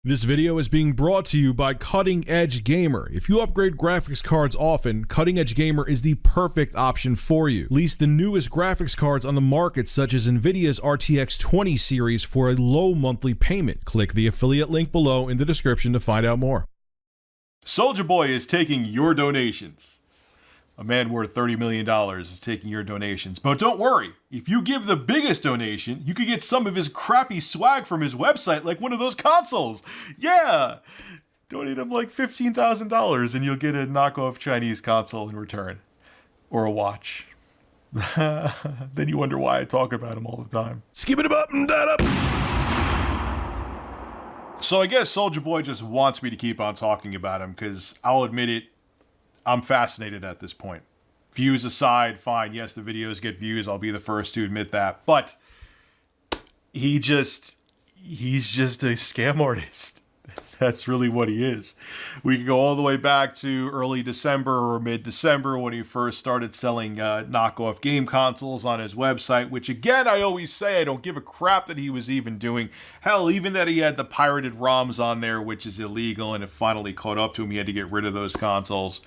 This video is being brought to you by Cutting Edge Gamer. If you upgrade graphics cards often, Cutting Edge Gamer is the perfect option for you. Lease the newest graphics cards on the market, such as Nvidia's RTX 20 series, for a low monthly payment. Click the affiliate link below in the description to find out more. Soulja Boy is taking your donations. A man worth $30 million is taking your donations. But don't worry, if you give the biggest donation, you could get some of his crappy swag from his website, like one of those consoles. Yeah! Donate him like $15,000 and you'll get a knockoff Chinese console in return. Or a watch. Then you wonder why I talk about him all the time. Skip it up and that up! So I guess Soulja Boy just wants me to keep on talking about him, because I'll admit it, I'm fascinated at this point. Views aside, fine, yes, the videos get views, I'll be the first to admit that, but he's just a scam artist. That's really what he is. We can go all the way back to early December or mid-December when he first started selling knockoff game consoles on his website, which again, I always say I don't give a crap that he was even doing. Hell, even that he had the pirated ROMs on there, which is illegal, and it finally caught up to him. He had to get rid of those consoles.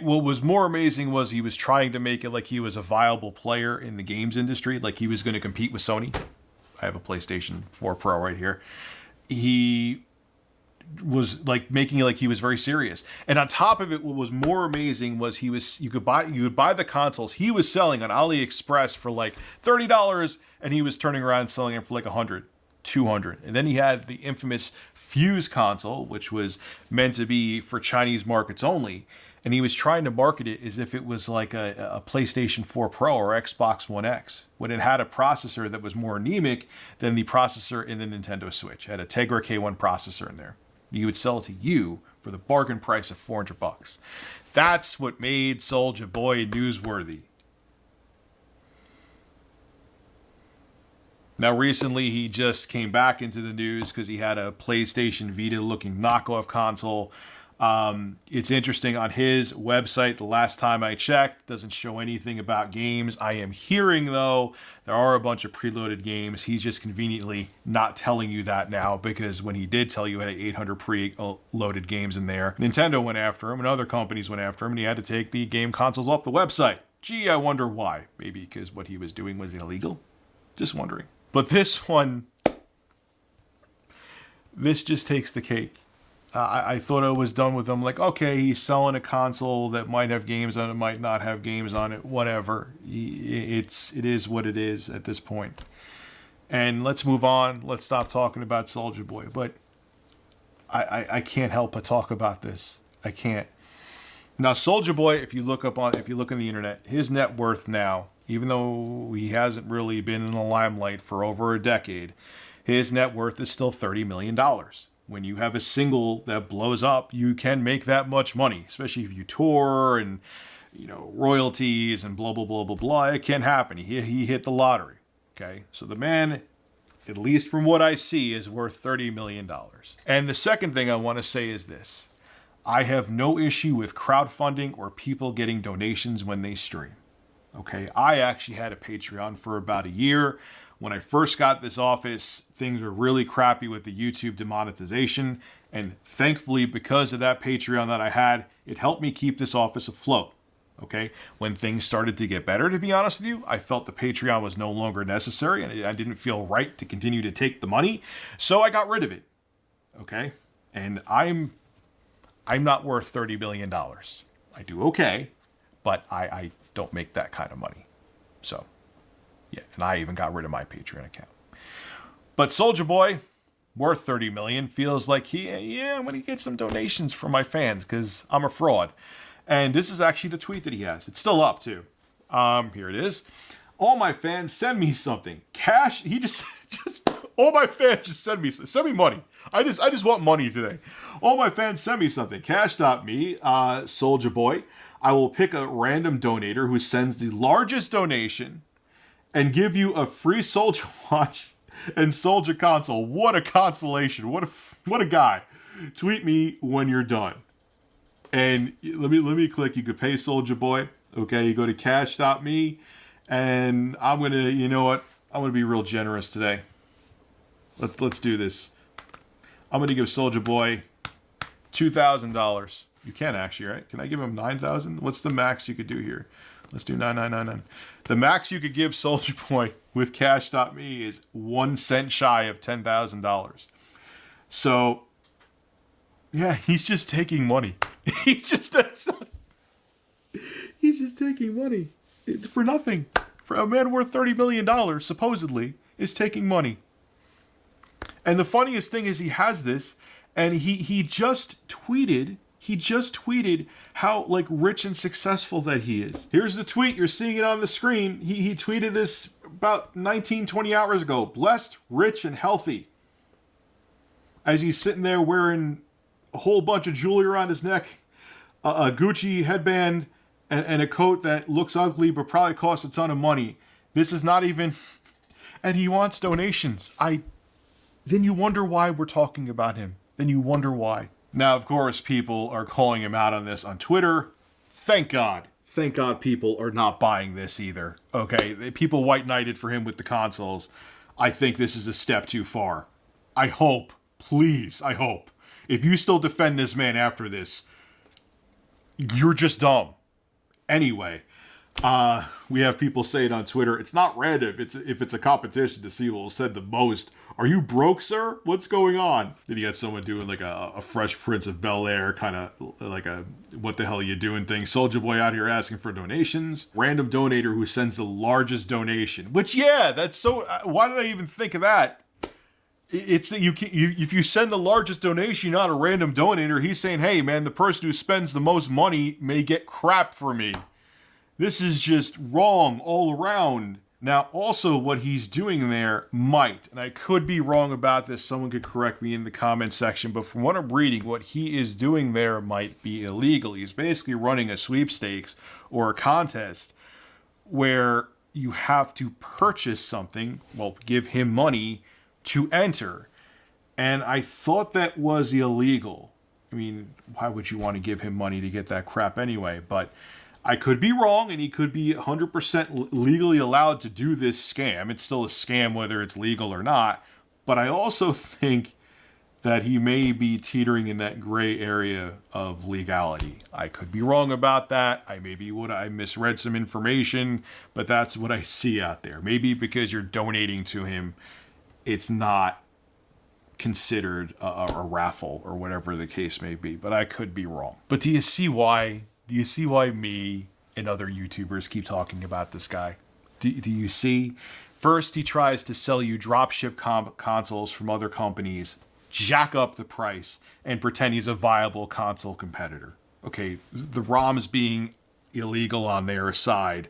What was more amazing was he was trying to make it like he was a viable player in the games industry, like he was going to compete with Sony. I have a PlayStation 4 Pro right here. He was like making it like he was very serious. And on top of it, what was more amazing was you would buy the consoles he was selling on AliExpress for like $30, and he was turning around and selling them for like $100, $200. And then he had the infamous Fuse console, which was meant to be for Chinese markets only. And he was trying to market it as if it was like a PlayStation 4 Pro or Xbox One X, when it had a processor that was more anemic than the processor in the Nintendo Switch. It had a Tegra K1 processor in there. He would sell it to you for the bargain price of $400. That's what made Soulja Boy newsworthy. Now, recently, he just came back into the news because he had a PlayStation Vita-looking knockoff console. It's interesting, on his website, the last time I checked, doesn't show anything about games. I am hearing, though, there are a bunch of preloaded games. He's just conveniently not telling you that now, because when he did tell you he had 800 preloaded games in there, Nintendo went after him and other companies went after him, and he had to take the game consoles off the website. Gee, I wonder why. Maybe because what he was doing was illegal? Just wondering. But this one, this just takes the cake. I thought I was done with him. Like, okay, he's selling a console that might have games on it, might not have games on it, whatever. It is what it is at this point. And let's move on. Let's stop talking about Soulja Boy. But I can't help but talk about this. I can't. Now, Soulja Boy, if you look in the internet, his net worth now, even though he hasn't really been in the limelight for over a decade, his net worth is still $30 million. When you have a single that blows up, you can make that much money, especially if you tour and, royalties and blah, blah, blah, blah, blah. It can happen. He hit the lottery. Okay. So the man, at least from what I see, is worth $30 million. And the second thing I want to say is this. I have no issue with crowdfunding or people getting donations when they stream. Okay. I actually had a Patreon for about a year. When I first got this office, things were really crappy with the YouTube demonetization. And thankfully, because of that Patreon that I had, it helped me keep this office afloat. Okay. When things started to get better, to be honest with you, I felt the Patreon was no longer necessary and I didn't feel right to continue to take the money. So I got rid of it. Okay. And I'm not worth $30 billion. I do okay, but I don't make that kind of money. So. Yeah, and I even got rid of my Patreon account. But Soulja Boy, worth $30 million, feels like I'm going to get some donations from my fans because I'm a fraud. And this is actually the tweet that he has. It's still up too. Here it is. All my fans, send me something. Cash. He just all my fans just send me money. I just want money today. All my fans, send me something. Cash.me, Soulja Boy. I will pick a random donator who sends the largest donation and give you a free Soulja watch and Soulja console. What a consolation. What a guy. Tweet me when you're done. And let me click. You could pay Soulja Boy. Okay, you go to cash.me. And I'm going to, I'm going to be real generous today. Let's do this. I'm going to give Soldier Boy $2,000. You can actually, right? Can I give him 9,000? What's the max you could do here? Let's do 9,999. The max you could give Soldier Boy with Cash.me is 1 cent shy of $10,000. So, yeah, he's just taking money. He's just taking money for nothing. For a man worth $30 million, supposedly, is taking money. And the funniest thing is he has this, and he just tweeted how like rich and successful that he is. Here's the tweet. You're seeing it on the screen. He tweeted this about 19, 20 hours ago. Blessed, rich, and healthy. As he's sitting there wearing a whole bunch of jewelry around his neck, a Gucci headband, and a coat that looks ugly but probably costs a ton of money. This is not even... And he wants donations. Then you wonder why we're talking about him. Then you wonder why. Now, of course, people are calling him out on this on Twitter. Thank God. Thank God people are not buying this either. Okay, people white knighted for him with the consoles. I think this is a step too far. I hope, please, I hope. If you still defend this man after this, you're just dumb. Anyway, we have people saying on Twitter, it's not random if it's a competition to see who will said the most. Are you broke, sir? What's going on? Then you got someone doing like a Fresh Prince of Bel-Air kind of like a what the hell are you doing thing. Soldier Boy out here asking for donations. Random donator who sends the largest donation. Which, yeah, that's so... why did I even think of that? It's that if you send the largest donation, not a random donator, he's saying, hey, man, the person who spends the most money may get crap for me. This is just wrong all around. Now, also what he's doing there might, and I could be wrong about this, someone could correct me in the comment section, but from what I'm reading, what he is doing there might be illegal. He's basically running a sweepstakes or a contest where you have to purchase something, well, give him money to enter. And I thought that was illegal. I mean, why would you want to give him money to get that crap anyway? But I could be wrong, and he could be 100% legally allowed to do this scam. It's still a scam whether it's legal or not. But I also think that he may be teetering in that gray area of legality. I could be wrong about that. I misread some information, but that's what I see out there. Maybe because you're donating to him, it's not considered a raffle or whatever the case may be. But I could be wrong. But do you see why me and other YouTubers keep talking about this guy? Do you see? First, he tries to sell you dropship consoles from other companies, jack up the price, and pretend he's a viable console competitor. Okay, the ROMs being illegal on their side,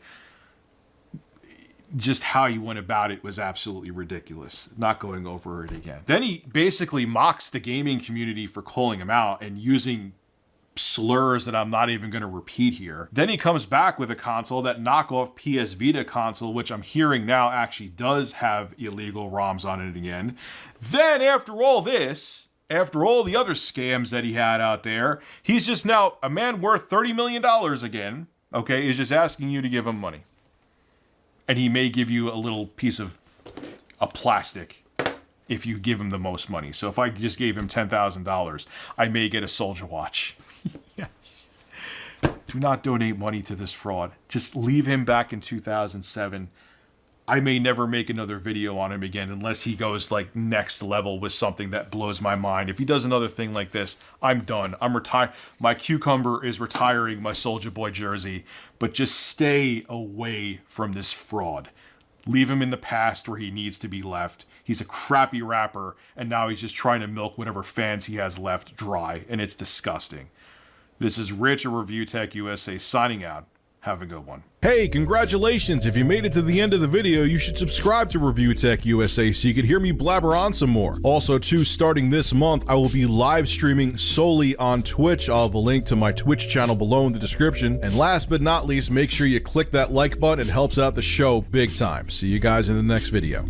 just how he went about it was absolutely ridiculous. Not going over it again. Then he basically mocks the gaming community for calling him out and using slurs that I'm not even going to repeat here. Then he comes back with a console, that knockoff PS Vita console, which I'm hearing now actually does have illegal ROMs on it again. Then after all this, after all the other scams that he had out there, he's just now a man worth $30 million again, okay, is just asking you to give him money. And he may give you a little piece of a plastic if you give him the most money. So if I just gave him $10,000, I may get a Soldier Watch. Yes. Do not donate money to this fraud. Just leave him back in 2007. I may never make another video on him again unless he goes like next level with something that blows my mind. If he does another thing like this, I'm done. I'm retired. My cucumber is retiring my Soldier Boy jersey, but just stay away from this fraud. Leave him in the past where he needs to be left. He's a crappy rapper, and now he's just trying to milk whatever fans he has left dry, and it's disgusting. This is Rich of Review Tech USA signing out. Have a good one. Hey, congratulations! If you made it to the end of the video, you should subscribe to Review Tech USA so you can hear me blabber on some more. Also, too, starting this month, I will be live streaming solely on Twitch. I'll have a link to my Twitch channel below in the description. And last but not least, make sure you click that like button. It helps out the show big time. See you guys in the next video.